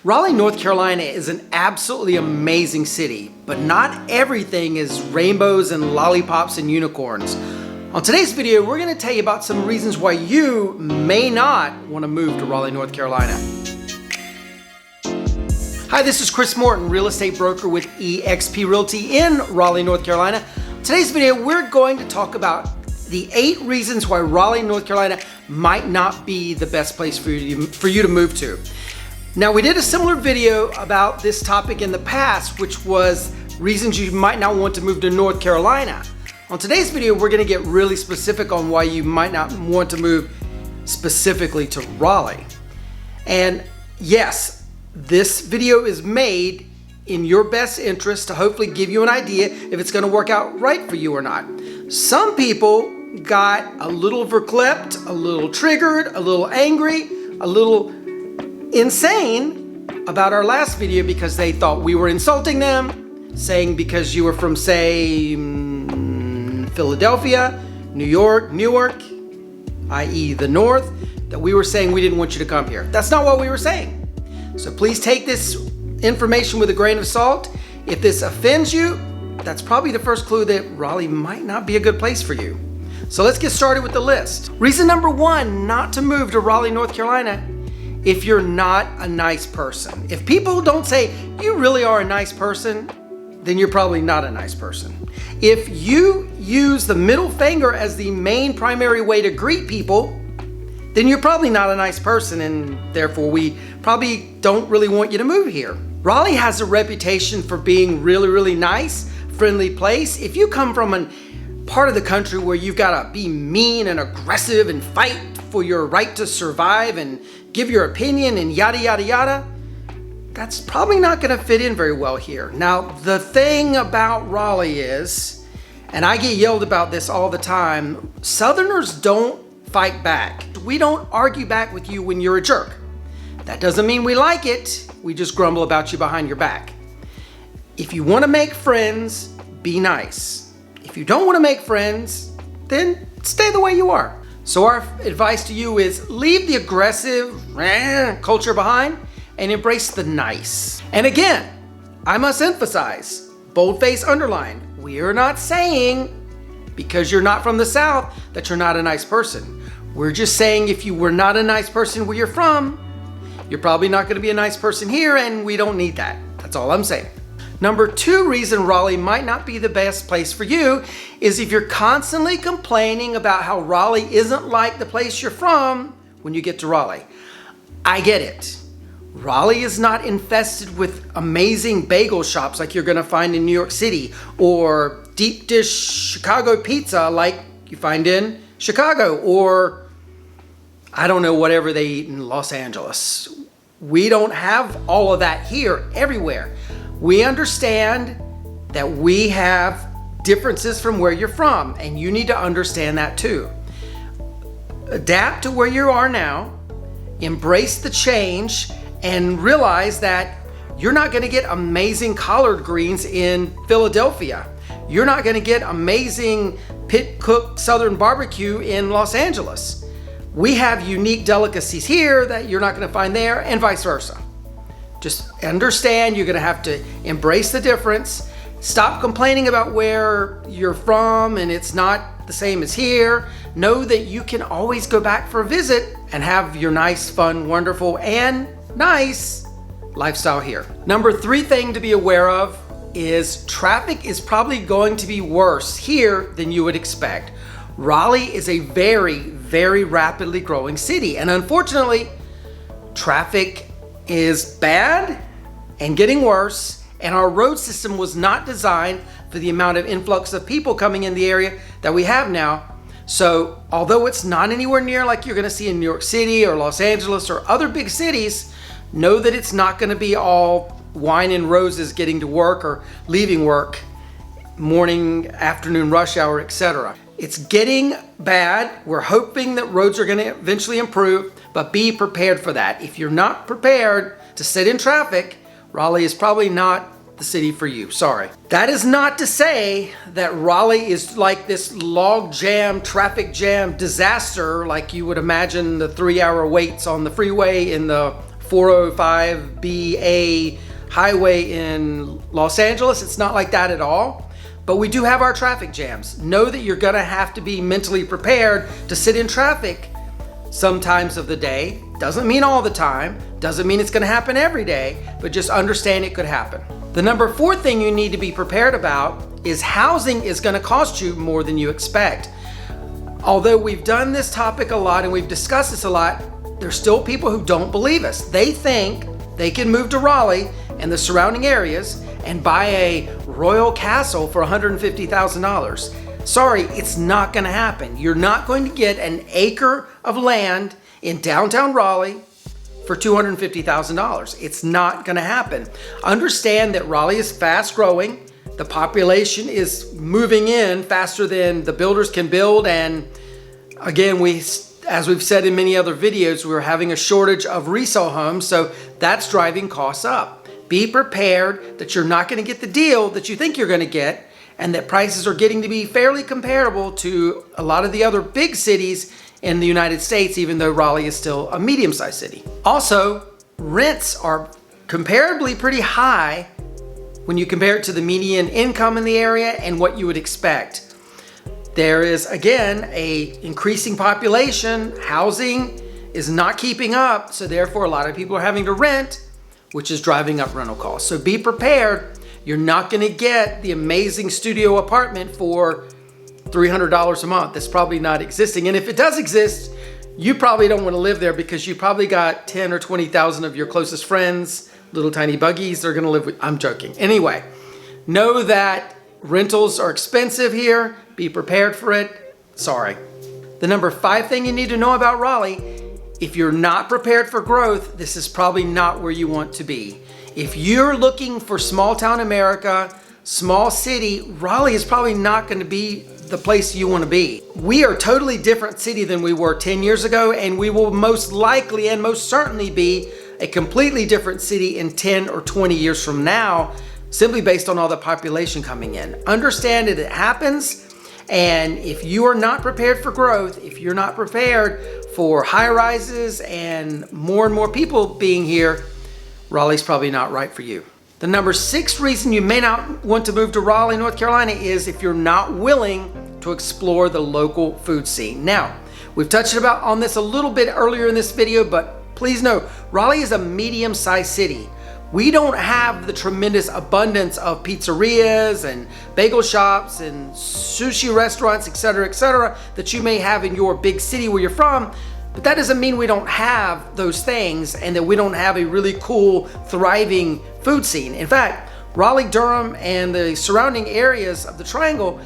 Raleigh, North Carolina is an absolutely amazing city, but not everything is rainbows and lollipops and unicorns. On today's video, we're going to tell you about some reasons why you may not want to move to Raleigh, North Carolina. Hi, this is Chris Morton, real estate broker with eXp Realty in Raleigh, North Carolina. Today's video, we're going to talk about the 8 reasons why Raleigh, North Carolina might not be the best place for you to move to. Now, we did a similar video about this topic in the past, which was reasons you might not want to move to North Carolina. On today's video, we're going to get really specific on why you might not want to move specifically to Raleigh. And yes, this video is made in your best interest to hopefully give you an idea if it's going to work out right for you or not. Some people got a little verklempt, a little triggered, a little angry, a little insane about our last video because they thought we were insulting them, saying because you were from, say, Philadelphia, New York, Newark, i.e. the North, that we were saying we didn't want you to come here. That's not what we were saying. So please take this information with a grain of salt. If this offends you, that's probably the first clue that Raleigh might not be a good place for you. So let's get started with the list. Reason number 1 not to move to Raleigh, North Carolina: if you're not a nice person. If people don't say you really are a nice person, then you're probably not a nice person. If you use the middle finger as the main primary way to greet people, then you're probably not a nice person, and therefore we probably don't really want you to move here. Raleigh has a reputation for being really nice, friendly place. If you come from a part of the country where you've got to be mean and aggressive and fight for your right to survive and give your opinion and yada yada yada, that's probably not going to fit in very well here. Now, the thing about Raleigh is, and I get yelled about this all the time, Southerners don't fight back. We don't argue back with you when you're a jerk. That doesn't mean we like it. We just grumble about you behind your back. If you want to make friends, be nice. If you don't want to make friends, then stay the way you are. So our advice to you is leave the aggressive culture behind and embrace the nice. And again, I must emphasize, boldface underline, we are not saying because you're not from the South that you're not a nice person. We're just saying if you were not a nice person where you're from, you're probably not going to be a nice person here, and we don't need that. That's all I'm saying. Number 2 reason Raleigh might not be the best place for you is if you're constantly complaining about how Raleigh isn't like the place you're from when you get to Raleigh. I get it. Raleigh is not infested with amazing bagel shops like you're going to find in New York City, or deep dish Chicago pizza like you find in Chicago, or I don't know, whatever they eat in Los Angeles. We don't have all of that here everywhere. We understand that we have differences from where you're from, and you need to understand that too. Adapt to where you are now, embrace the change, and realize that you're not going to get amazing collard greens in Philadelphia. You're not going to get amazing pit-cooked Southern barbecue in Los Angeles. We have unique delicacies here that you're not going to find there, and vice versa. Just understand you're going to have to embrace the difference. Stop complaining about where you're from and it's not the same as here. Know that you can always go back for a visit and have your nice, fun, wonderful, and nice lifestyle here. Number 3 thing to be aware of is traffic is probably going to be worse here than you would expect. Raleigh is a very rapidly growing city, and unfortunately, traffic is bad and getting worse, and our road system was not designed for the amount of influx of people coming in the area that we have now. So although it's not anywhere near like you're going to see in New York City or Los Angeles or other big cities, know that it's not going to be all wine and roses getting to work or leaving work, morning, afternoon, rush hour, etc. It's getting bad. We're hoping that roads are going to eventually improve, but be prepared for that. If you're not prepared to sit in traffic, Raleigh is probably not the city for you. Sorry. That is not to say that Raleigh is like this log jam, traffic jam disaster like you would imagine the 3-hour waits on the freeway in the 405BA highway in Los Angeles. It's not like that at all. But we do have our traffic jams. Know that you're gonna have to be mentally prepared to sit in traffic sometimes of the day. Doesn't mean all the time, doesn't mean it's gonna happen every day, but just understand it could happen. The number 4 thing you need to be prepared about is housing is gonna cost you more than you expect. Although we've done this topic a lot and we've discussed this a lot, there's still people who don't believe us. They think they can move to Raleigh and the surrounding areas and buy a royal castle for $150,000. Sorry, it's not gonna happen. You're not going to get an acre of land in downtown Raleigh for $250,000. It's not gonna happen. Understand that Raleigh is fast growing. The population is moving in faster than the builders can build. And again, as we've said in many other videos, we're having a shortage of resale homes. So that's driving costs up. Be prepared that you're not gonna get the deal that you think you're gonna get, and that prices are getting to be fairly comparable to a lot of the other big cities in the United States, even though Raleigh is still a medium-sized city. Also, rents are comparably pretty high when you compare it to the median income in the area and what you would expect. There is, again, a increasing population. Housing is not keeping up, so therefore a lot of people are having to rent, which is driving up rental costs. So be prepared. You're not gonna get the amazing studio apartment for $300 a month. That's probably not existing. And if it does exist, you probably don't wanna live there because you probably got 10 or 20,000 of your closest friends, little tiny buggies, they're gonna live with, I'm joking. Anyway, know that rentals are expensive here. Be prepared for it. Sorry. The number 5 thing you need to know about Raleigh, if you're not prepared for growth, this is probably not where you want to be. If you're looking for small town America, small city, Raleigh is probably not going to be the place you want to be. We are a totally different city than we were 10 years ago, and we will most likely and most certainly be a completely different city in 10 or 20 years from now, simply based on all the population coming in. Understand that it happens, and if you are not prepared for growth, if you're not prepared for high rises and more people being here, Raleigh's probably not right for you. The number 6 reason you may not want to move to Raleigh, North Carolina is if you're not willing to explore the local food scene. Now, we've touched on this a little bit earlier in this video, but please know, Raleigh is a medium-sized city. We don't have the tremendous abundance of pizzerias and bagel shops and sushi restaurants, etc., that you may have in your big city where you're from. But that doesn't mean we don't have those things and that we don't have a really cool, thriving food scene. In fact, Raleigh-Durham and the surrounding areas of the Triangle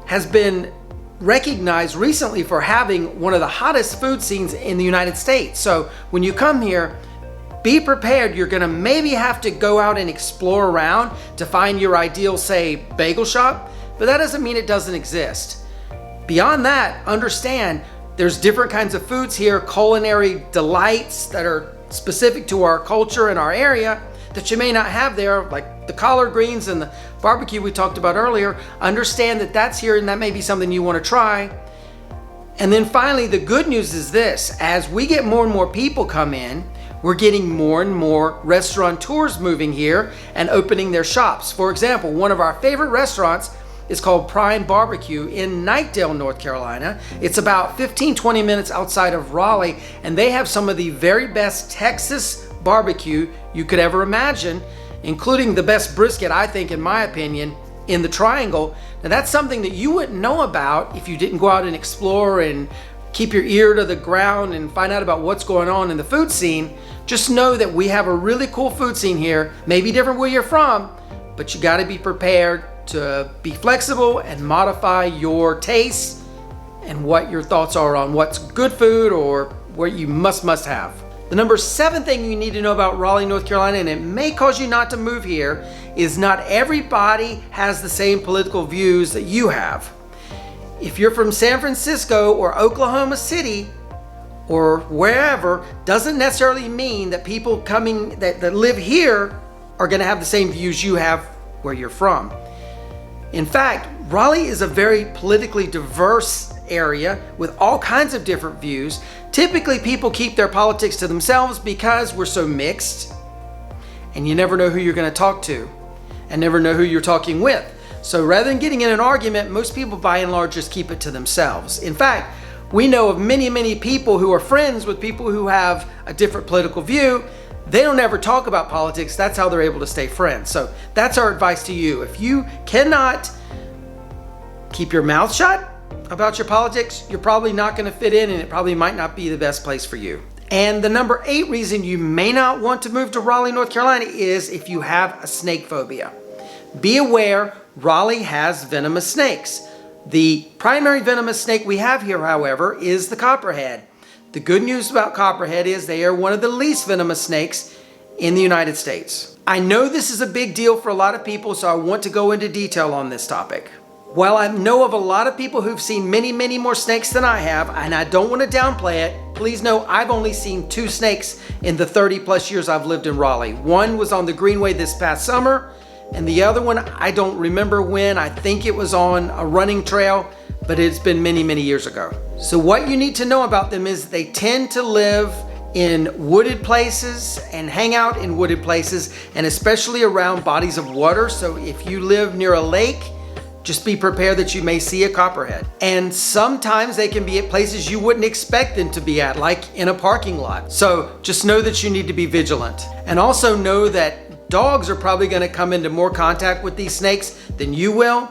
has been recognized recently for having one of the hottest food scenes in the United States. So when you come here, be prepared. You're gonna maybe have to go out and explore around to find your ideal, say, bagel shop, but that doesn't mean it doesn't exist. Beyond that, understand there's different kinds of foods here, culinary delights that are specific to our culture and our area that you may not have there, like the collard greens and the barbecue we talked about earlier. Understand that that's here and that may be something you want to try. And then finally, the good news is this: as we get more and more people come in, we're getting more and more restaurateurs moving here and opening their shops. For example, one of our favorite restaurants is called Prime Barbecue in Knightdale, North Carolina. It's about 15-20 minutes outside of Raleigh, and they have some of the very best Texas barbecue you could ever imagine, including the best brisket, I think, in my opinion, in the Triangle. Now that's something that you wouldn't know about if you didn't go out and explore and keep your ear to the ground and find out about what's going on in the food scene. Just know that we have a really cool food scene here, maybe different where you're from, but you gotta be prepared to be flexible and modify your tastes and what your thoughts are on what's good food or what you must have. The number 7 thing you need to know about Raleigh, North Carolina, and it may cause you not to move here, is not everybody has the same political views that you have. If you're from San Francisco or Oklahoma City or wherever, doesn't necessarily mean that people coming that live here are gonna have the same views you have where you're from. In fact, Raleigh is a very politically diverse area with all kinds of different views. Typically, people keep their politics to themselves because we're so mixed, and you never know who you're going to talk to and never know who you're talking with. So rather than getting in an argument, most people by and large just keep it to themselves. In fact, we know of many, many people who are friends with people who have a different political view. They don't ever talk about politics. That's how they're able to stay friends. So that's our advice to you. If you cannot keep your mouth shut about your politics, you're probably not going to fit in, and it probably might not be the best place for you. And the number 8 reason you may not want to move to Raleigh, North Carolina is if you have a snake phobia. Be aware, Raleigh has venomous snakes. The primary venomous snake we have here, however, is the copperhead. The good news about copperhead is they are one of the least venomous snakes in the United States. I know this is a big deal for a lot of people, so I want to go into detail on this topic. While I know of a lot of people who've seen many, many more snakes than I have, and I don't want to downplay it, please know I've only seen 2 snakes in the 30 plus years I've lived in Raleigh. One was on the Greenway this past summer, and the other one, I don't remember when. I think it was on a running trail, but it's been many, many years ago. So what you need to know about them is they tend to live in wooded places and hang out in wooded places, and especially around bodies of water. So if you live near a lake, just be prepared that you may see a copperhead. And sometimes they can be at places you wouldn't expect them to be at, like in a parking lot. So just know that you need to be vigilant. And also know that dogs are probably going to come into more contact with these snakes than you will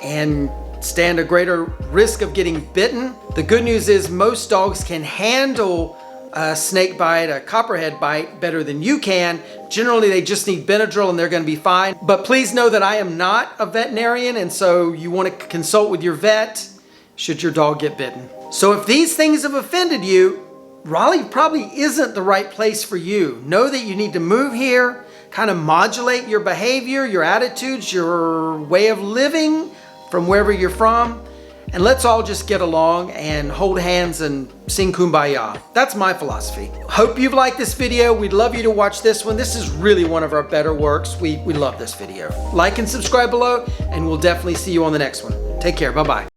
and stand a greater risk of getting bitten. The good news is most dogs can handle a snake bite, a copperhead bite, better than you can. Generally, they just need Benadryl and they're going to be fine. But please know that I am not a veterinarian, and so you want to consult with your vet should your dog get bitten. So if these things have offended you, Raleigh probably isn't the right place for you. Know that you need to move here, kind of modulate your behavior, your attitudes, your way of living from wherever you're from. And let's all just get along and hold hands and sing Kumbaya. That's my philosophy. Hope you've liked this video. We'd love you to watch this one. This is really one of our better works. We love this video. Like and subscribe below, and we'll definitely see you on the next one. Take care. Bye-bye.